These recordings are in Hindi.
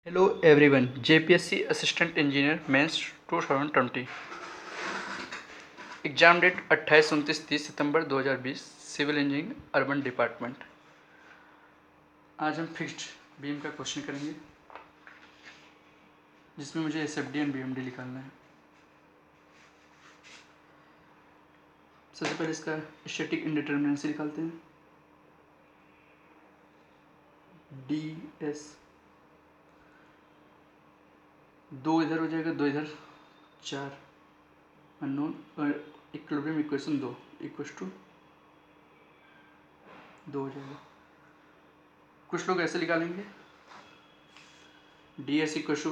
Hello everyone, JPSC assistant engineer mains 2020 exam date 28, 29, 30 सितंबर 2020 सिविल इंजीनियरिंग अर्बन डिपार्टमेंट। आज हम फिक्स्ड बीम का क्वेश्चन करेंगे जिसमें मुझे एसएफडी एंड बीएमडी निकालना है। सबसे पहले इसका स्टैटिक इंडिटरमिनेंसी निकालते हैं। डी एस, दो इधर हो जाएगा, दो इधर, 4 अननोन और इक्विलिब्रियम इक्वेशन 2 इक्वल्स टू 2 हो जाएगा। कुछ लोग ऐसे निकालेंगे D S equal to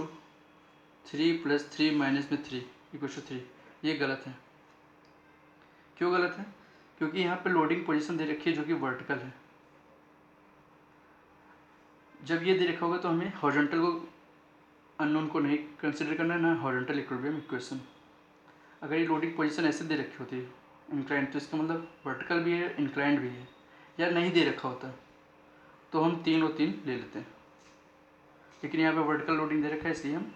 3 + 3 - 3 equal to 3। ये गलत है। क्यों गलत है? क्योंकि यहाँ पे लोडिंग पोजीशन दे रखी है जो कि वर्टिकल है। जब ये दे रखा होगा तो हमें हॉरिजॉन्टल को, अननोन को नहीं कंसिडर करना है, ना हॉरिजॉन्टल इक्विलिब्रियम इक्वेशन। अगर ये लोडिंग पोजीशन ऐसे दे रखी होती है इंक्लाइंड, तो इसका मतलब वर्टिकल भी है, इंक्लाइंड भी है। या नहीं दे रखा होता तो हम 3 और 3 ले लेते हैं, लेकिन यहाँ पे वर्टिकल लोडिंग दे रखा है इसलिए हम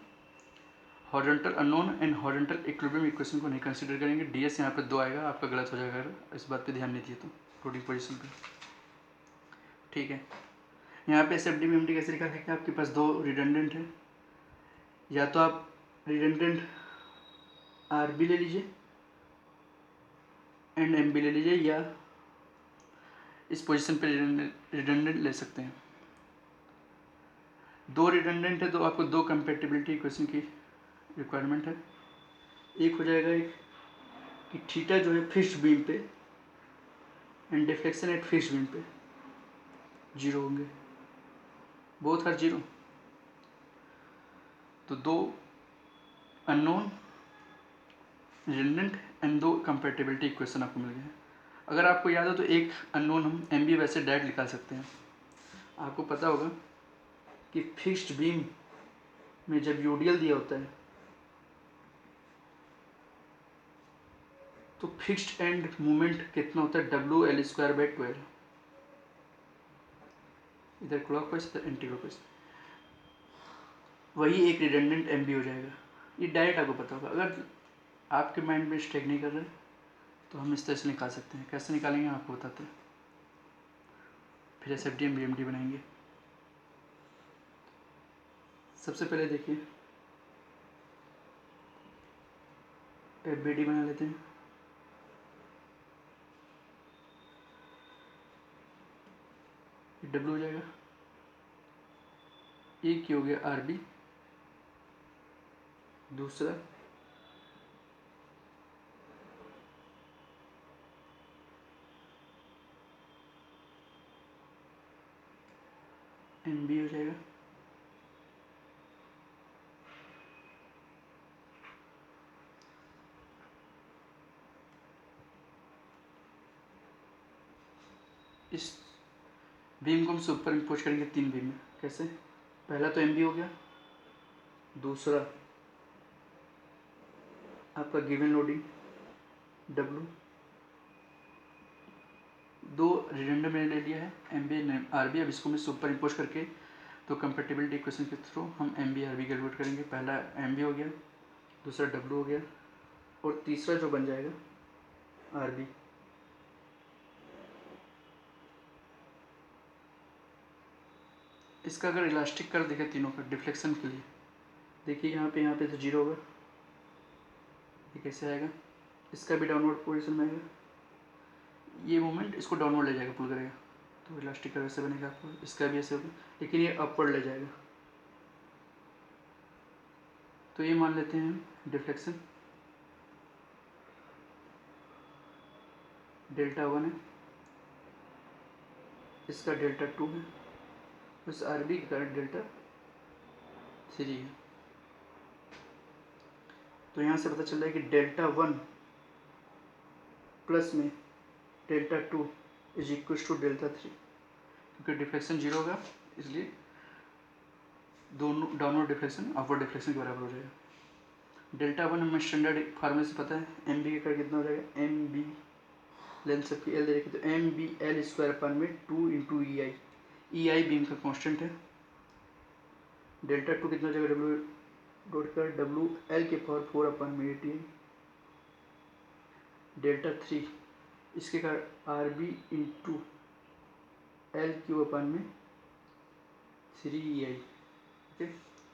horizontal unknown and horizontal equilibrium equation को नहीं कंसीडर करेंगे। डीएस यहाँ पे 2 आएगा, आपका गलत हो जाएगा अगर इस बात पे ध्यान नहीं दिए तो लोडिंग पोजीशन पे। ठीक है, यहाँ पे एसएफडी बीएमडी कैसे लिखा है कि आपके पास 2 रिडंडेंट है, या तो आप रिडंडेंट आरबी ले लीजिए एंड एमबी ले लीजिए, या इस पोजीशन पे रिडंडेंट ले सकते हैं। 2 रिडंडेंट है तो आपको 2 कंपैटिबिलिटी इक्वेशन की रिक्वायरमेंट है। एक हो जाएगा एक कि थीटा जो है फिक्स्ड बीम पे and deflection at fixed beam पे 0 होंगे, बोथ आर 0। तो 2 unknown, redundant and 2 compatibility equation आपको मिल गए। अगर आपको याद हो तो एक अननोन हम एमबी वैसे डायरेक्ट निकाल सकते हैं। आपको पता होगा कि फिक्स्ड बीम में जब यूडीएल दिया होता है तो फिक्स्ड एंड मोमेंट कितना होता है, WL²/12। इधर क्लॉकवाइज इधर एंटी क्लॉकवाइज, वही एक रिडंडेंट एमबी हो जाएगा। ये डायरेक्ट आपको पता होगा। अगर आपके माइंड में स्ट्राइक नहीं कर रहे तो हम इस तरह से निकाल सकते हैं। कैसे निकालेंगे आपको बताते हैं, फिर एसएफडी एंड बीएमडी बनाएंगे। सबसे पहले देखिए एफबीडी बना लेते हैं। डब्ल्यू हो जाएगा, एक ही हो गया आरबी, दूसरा एमबी हो जाएगा, इस बीम को हम सुपर इम्पोज करेंगे 3 बीम में। कैसे? पहला तो एमबी हो गया, दूसरा आपका गिवन लोडिंग डब्ल्यू, 2 रिडंडेंट मैंने ले लिया है एमबी आरबी। अब इसको मैं सुपर इम्पोज करके तो कंपैटिबिलिटी इक्वेशन के थ्रू हम एमबी आरबी कैलकुलेट करेंगे। पहला एमबी हो गया, दूसरा डब्ल्यू हो गया, और तीसरा जो बन जाएगा आरबी। इसका अगर इलास्टिक कर देखें तीनों का डिफ्लेक्शन के लिए, देखिए यहाँ पे तो 0 होगा, ये कैसे आएगा? इसका भी डाउनवर्ड पोजीशन में आएगा, ये मोमेंट इसको डाउनवर्ड ले जाएगा, पुल करेगा, तो इलास्टिक का वैसे बनेगा आपको। इसका भी ऐसे होगा, लेकिन ये अपवर्ड ले जाएगा। तो ये मान लेते हैं डिफ्लेक्शन Δ1 है, इसका Δ2 है, उस आरबी का Δ3 है। तो यहाँ से पता चल रहा है कि Δ1 प्लस में Δ2 इज इक्वल टू Δ3, क्योंकि डिफ्लेक्शन 0 होगा इसलिए दोनों डाउनवर्ड डिफ्लेक्शन अपवर्ड डिफ्लेक्शन के बराबर हो जाएगा। Δ1 हमें स्टैंडर्ड फार्मूले से पता है, एम बी का कितना हो जाएगा, एम बी लेंथ सबकी एल दे रखी, तो M B L² 2 × EI। EI beam का कांस्टेंट है, डेल्टा टू कितना हो जाएगा डब्ल्यू डॉट का डब्ल्यू एल के पावर 4/18। डेल्टा थ्री इसके कारण R B into L Q upon में 3 EI। ओके,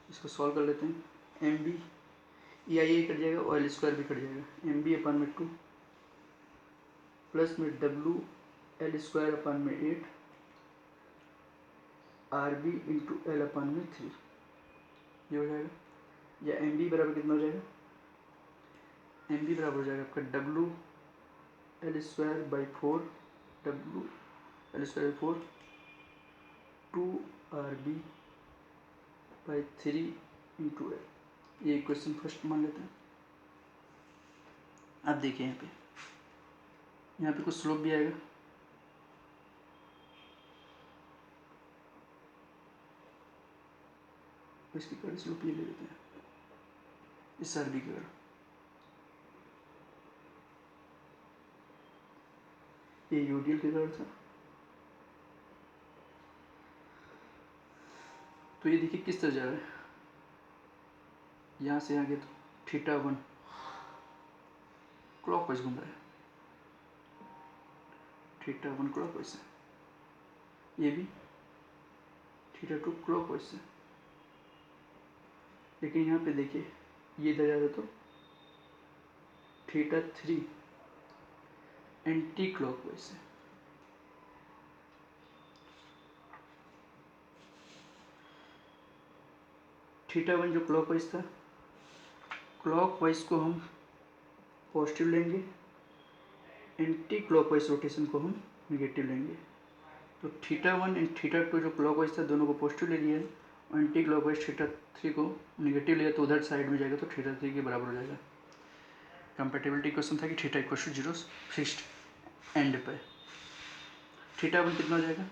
इसको सॉल्व कर लेते हैं। एम बी EI कट जाएगा और एल स्क्वायर भी कट जाएगा। एम बी अपन में 2 प्लस में डब्ल्यू एल स्क्वायर अपन में 8 R B into L upon में 3, ये हो जाएगा। या एम बी बराबर कितना हो जाएगा, एम बी बराबर हो जाएगा आपका W L square by 4 W L square by 4 2 R B by 3 into L. ये क्वेश्चन फर्स्ट मान लेते हैं। अब देखिए यहाँ पे कुछ स्लोप भी आएगा। इसकी कारण स्लोप ये ले लेते हैं इस आर बी के कारण। ये यूडीएल के कारण था। तो ये देखिए किस तरह जा रहा है, यहाँ से यहाँ गया तो θ1 क्लॉकवाइज घूम रहा है, θ1 क्लॉकवाइज है, ये भी θ2 क्लॉकवाइज है। लेकिन यहाँ पे देखिए ये इधर जा रहा तो θ3 एंटी क्लॉकवाइज है। θ1 जो क्लॉकवाइज था, क्लॉकवाइज को हम पॉजिटिव लेंगे, एंटी क्लॉकवाइज रोटेशन को हम नेगेटिव लेंगे। तो θ1 एंड θ2 जो क्लॉकवाइज था दोनों को पॉजिटिव ले लिया और एंटी क्लॉकवाइज θ3 को नेगेटिव लिया, तो उधर साइड में जाएगा तो θ3 के बराबर हो जाएगा। कंपेटिबिलिटी क्वेश्चन था कि θ इक्वल टू 0 फिक्स्ड एंड पे। θ1 कितना हो जाएगा,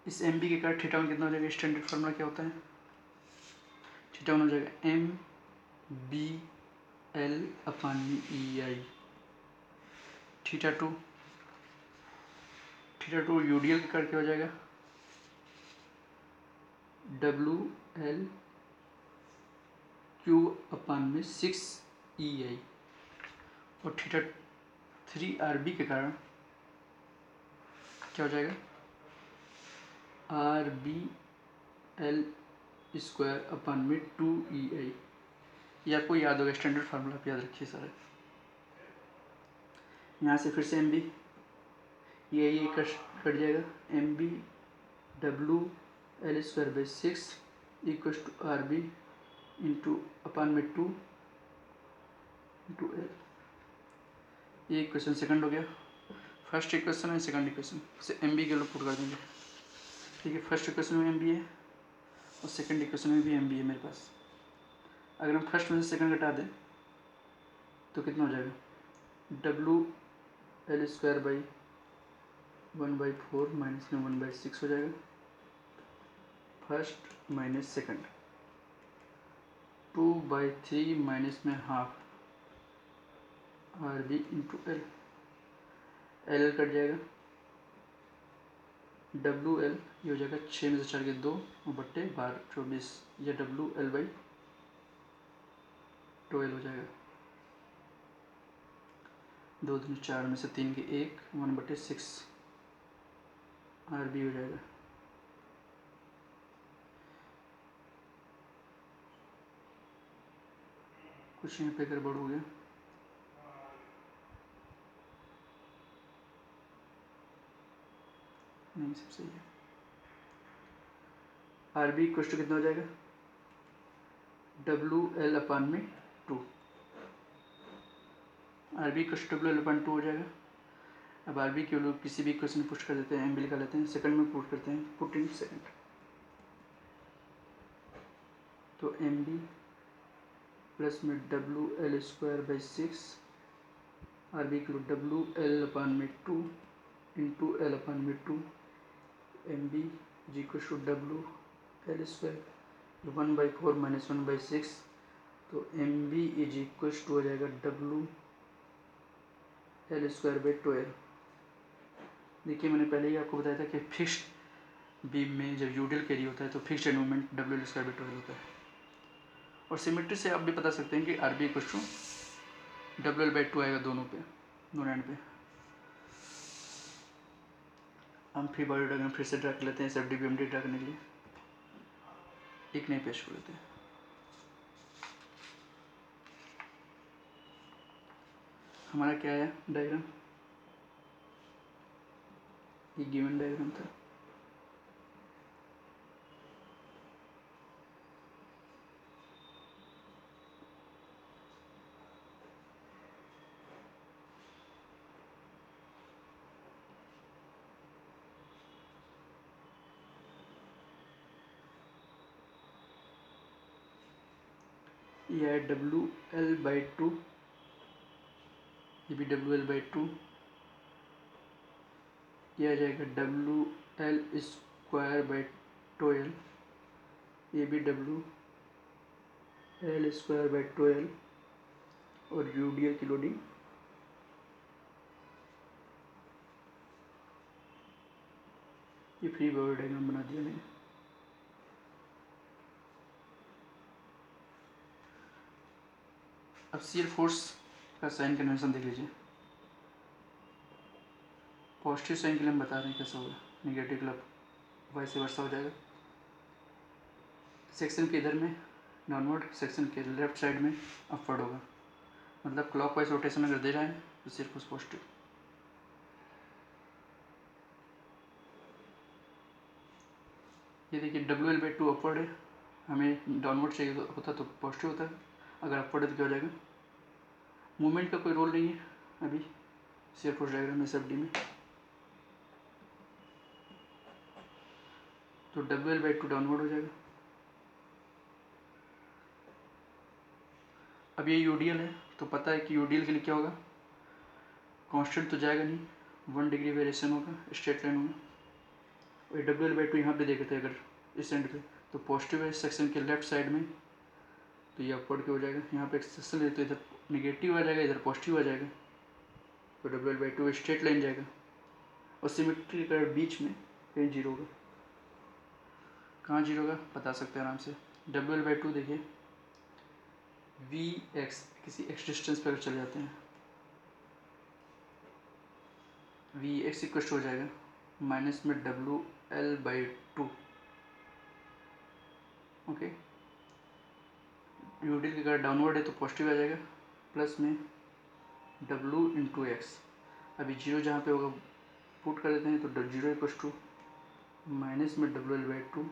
इस एम बी के कारण θ1 कितना हो जाएगा, स्टैंडर्ड फार्मूला क्या होता है, θ1 हो जाएगा M B L upon EI। θ2 UDL के कारण क्या हो जाएगा, डब्ल्यू एल क्यू अपन में 6 EI। और θ3 आर बी के कारण क्या हो जाएगा, R B L square upon में 2 EI। ये आपको याद होगा, स्टैंडर्ड फार्मूला आप याद रखिए सारे। यहाँ से फिर से एम बी ये कट जाएगा, M B W L square by 6 equal to R B into upon में 2 इंटू एल। ये इक्वेशन सेकंड हो गया। फर्स्ट इक्वेशन है सेकंड इक्वेशन से एम बी के लोग पुट कर देंगे। ठीक है, फर्स्ट इक्वेशन में एम बी है और सेकंड इक्वेशन में भी एम बी है मेरे पास। अगर हम फर्स्ट में से सेकंड घटा दें तो कितना हो जाएगा, W L square by 1/4 minus में 1/6 हो जाएगा। फर्स्ट माइनस सेकंड 2/3 माइनस में half R B into L. L cut जाएगा, डब्ल्यू एल ये हो जाएगा 6 में से 4 के 2 और बट्टे 12 24, या डब्ल्यू एल बाई 12 हो जाएगा। 2 दूनी 4 में से 3 के 1 1/6 आर बी हो जाएगा। कुछ यहाँ पे गड़बड़ हो गया, नहीं सब सही है। आर बी इक्वल टू कितना हो जाएगा, डब्ल्यू एल अपन में 2। R B equal to W L upon 2 हो जाएगा। अब आर बी के लोग किसी भी इक्वेशन में पुट कर देते हैं, एम बी निकाल लेते हैं, सेकंड में पुट करते हैं, पुट इन सेकंड। तो एम बी प्लस में W L square by 6 R B के लोग डब्ल्यू एल अपन में 2 इंटू एल अपन में 2 M B G equal to W L square 1/4 minus 1/6। तो M B is equal to हो जाएगा डब्ल्यू एल स्क्वायर बाई 12। देखिए मैंने पहले ही आपको बताया था कि फिक्स्ड बीम में जब यूडियल कैरी होता है तो फिक्स्ड एंड मोमेंट W_L² होता है। और सिमेट्री से आप भी बता सकते हैं कि RB = WL/2 आएगा दोनों एंड पे। हम फ्री बॉडी डायग्राम फिर से ड्रा कर लेते हैं SFD BMD ड्रा करने के लिए। एक नई पेज कर लेते हैं। हमारा क्या है डायग्राम, ये गिवन डायग्राम था। ये है WL/2, ये भी WL/2, ये आ जाएगा WL²/2L, ये भी WL²/2L, और यूडियल की लोडिंग ये फ्री बॉडी डायग्राम बना दिया मैंने। अब शियर फोर्स का साइन कन्वेंशन देख लीजिए। पॉजिटिव साइन के लिए हम बता रहे हैं कैसा होगा, नेगेटिव क्लब वैसे वर्षा हो जाएगा। सेक्शन के इधर में डाउनवर्ड, सेक्शन के लेफ्ट साइड में अपवर्ड होगा, मतलब क्लॉकवाइज रोटेशन अगर दे रहा है तो शियर फोर्स पॉजिटिव। ये देखिए WL/2 अपवर्ड है, हमें डाउनवर्ड चाहिए होता तो पॉजिटिव होता है, अगर अपवर्ड है तो क्या हो जाएगा। मूवमेंट का कोई रोल नहीं है अभी शियर फोर्स डायग्राम SFD में, तो WL/2 डाउनवर्ड हो जाएगा। अब ये यूडियल है तो पता है कि यूडियल के लिए क्या होगा, कांस्टेंट तो जाएगा नहीं, 1 डिग्री वेरिएशन होगा, स्ट्रेट लाइन होगा। और WL/2 यहाँ पे देखे थे अगर इस एंड पे तो पॉजिटिव है सेक्शन के लेफ्ट साइड में, तो ये अपवर्ड के हो जाएगा। यहाँ पे एक सेक्शन है तो इधर नेगेटिव आ जाएगा, इधर पॉजिटिव आ जाएगा, तो WL/2 स्ट्रेट लाइन जाएगा। और सिमेट्री का बीच में कहीं जीरो होगा, कहाँ जीरो होगा बता सकते हैं आराम से। WL/2 देखिए Vx किसी x डिस्टेंस पर चले जाते हैं, Vx इक्वल हो जाएगा माइनस में WL/2, ओके। यूडियल के अगर डाउनवर्ड है तो पॉजिटिव आ जाएगा, प्लस में W × x। अभी जीरो जहाँ पे होगा पुट कर देते हैं, तो 0 = माइनस में WL/2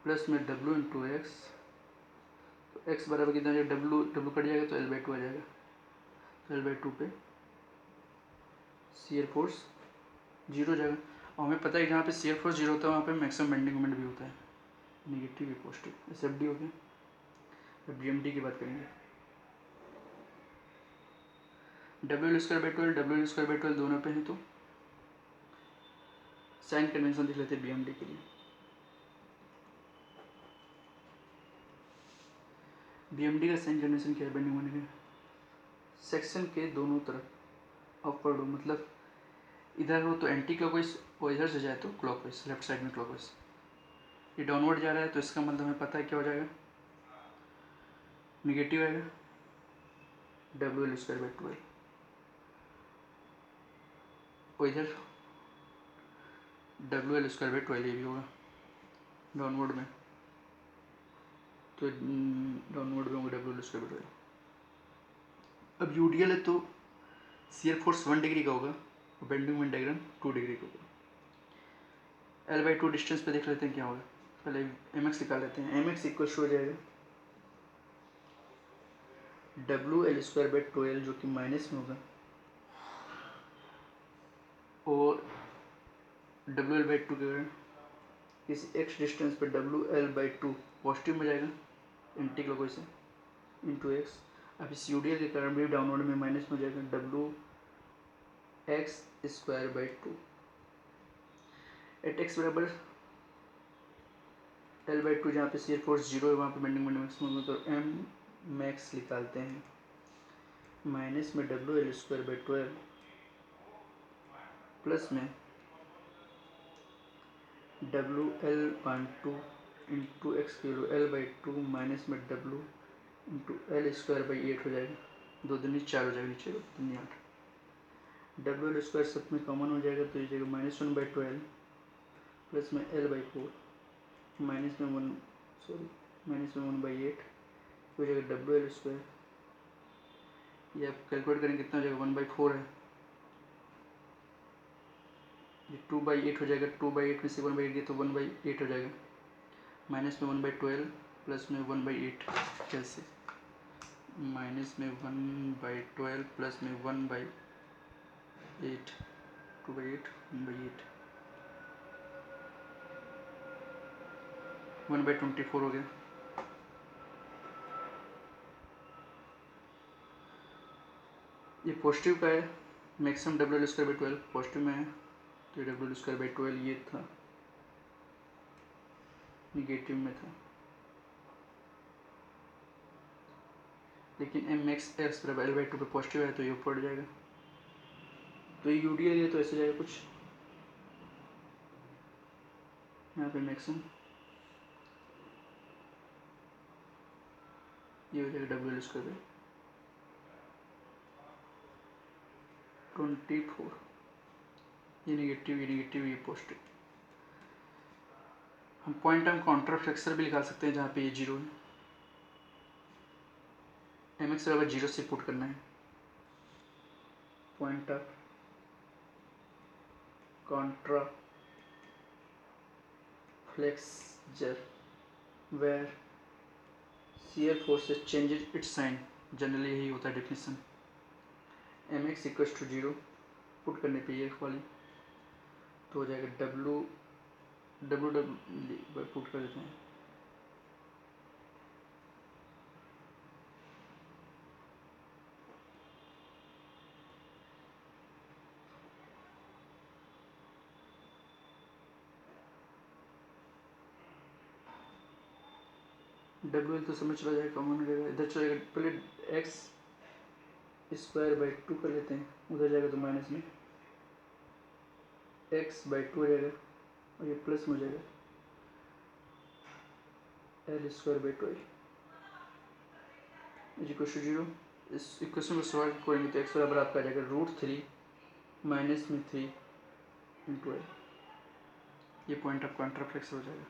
प्लस में W × x, तो x बराबर कितना आ जाएगा, W कट जाएगा तो L/2 आ जाएगा, तो L/2 पे शियर फोर्स जीरो हो जाएगा। और हमें पता है जहाँ पे शियर फोर्स जीरो होता है वहाँ पे मैक्सिमम बेंडिंग मोमेंट भी होता है, नेगेटिव भी पॉजिटिव। SFD हो गया। अब BMD की बात करेंगे। WL²/12 WL²/12 दोनों पे हैं, तो साइन कन्वेंशन देख लेते हैं BMD के लिए। BMD का साइन कन्वेंशन क्या है, बेंडिंग मोमेंट का सेक्शन के दोनों तरफ अपवर्ड हो, मतलब इधर हो तो एंटी क्लॉकवाइज, और इधर से जाए तो क्लॉकवाइज, लेफ्ट साइड में क्लॉकवाइज। ये डाउनवर्ड जा रहा है तो इसका मतलब हमें पता है क्या हो जाएगा, निगेटिव आएगा WL²/12, और इधर WL²/12 ये भी होगा डाउनवर्ड में, तो डाउनवर्ड में होगा WL²/12। अब यूडियल है तो शियर फोर्स 1 डिग्री का होगा और बेंडिंग मोमेंट डायग्राम 2 डिग्री का होगा। L/2 डिस्टेंस पे देख लेते हैं क्या होगा, पहले mx निकाल लेते हैं। mx इक्वल हो जाएगा WL²/2L जो कि माइनस में होगा, और WL/2 के कारण इस x डिस्टेंस पे WL/2 पॉजिटिव में जाएगा एंटी क्लॉकवाइज से इंटू x। अब इस यूडियल के कारण भी डाउनवर्ड में माइनस में जाएगा WX²/2 एट x बराबर L/2, जहाँ पे शियर फोर्स जीरो है वहाँ पे बेंडिंग मोमेंट मैक्सिमम होगा, तो m मैक्स निकालते हैं माइनस में WL²/12 प्लस में WL/2 into x kilo L/2 minus में W इंटू L²/8 हो जाएगा, 2 दूनी 4 हो जाएगा, नीचे 2 दूनी 8। WL² सब में कॉमन हो जाएगा तो ये जाएगा -1/12 प्लस में L/4 माइनस में 1/8 हो जाएगा WL²। ये आप कैलकुलेट करेंगे कितना हो जाएगा, 1/4 है, ये 2/8 हो जाएगा, 2/8 में से 1/8 गया तो 1/8 हो जाएगा, माइनस में 1/12 प्लस में 1/8, कैसे माइनस में 1/12 प्लस में 1/8, 2/8 1/8 1/24 हो गया। ये पॉजिटिव का है, मैक्सिमम WL²/12 पॉजिटिव में है, तो WL²/12 ये था, निगेटिव में था, लेकिन MX(L/2) पे पॉजिटिव है तो ये ऊपर जाएगा, तो ये UDL है तो ऐसे जाएगा कुछ, यहाँ पे मैक्सिमम ये हो जाएगा WL²/24, ये नेगेटिव, ये पॉजिटिव। हम पॉइंट टाइम कॉन्ट्राफ्लेक्सर भी निकाल सकते हैं जहाँ पे ये 0 है, MX/0 से पुट करना है, point of contraflexure where shear forces changes its sign, generally यही होता है डेफिनेशन। MX=0 पुट करने पे ये वाली तो हो जाएगा W पुट कर देते हैं, WL तो समझ चला जाएगा, कॉमन हो जाएगा, इधर चला जाएगा, पहले X²/2 कर लेते हैं, उधर जाएगा तो माइनस में X/2 हो जाएगा और ये प्लस में हो जाएगा L²/12 0। इस इक्वेशन को सॉल्व करेंगे तो x बराबर आपका आ जाएगा √3 माइनस में 3 इंटू L, ये पॉइंट ऑफ कॉन्ट्राफ्लेक्सर हो जाएगा।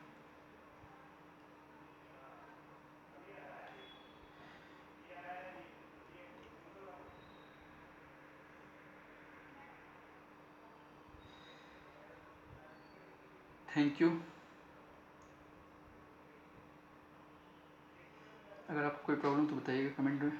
Thank you. अगर आपको कोई प्रॉब्लम तो बताइएगा कमेंट में।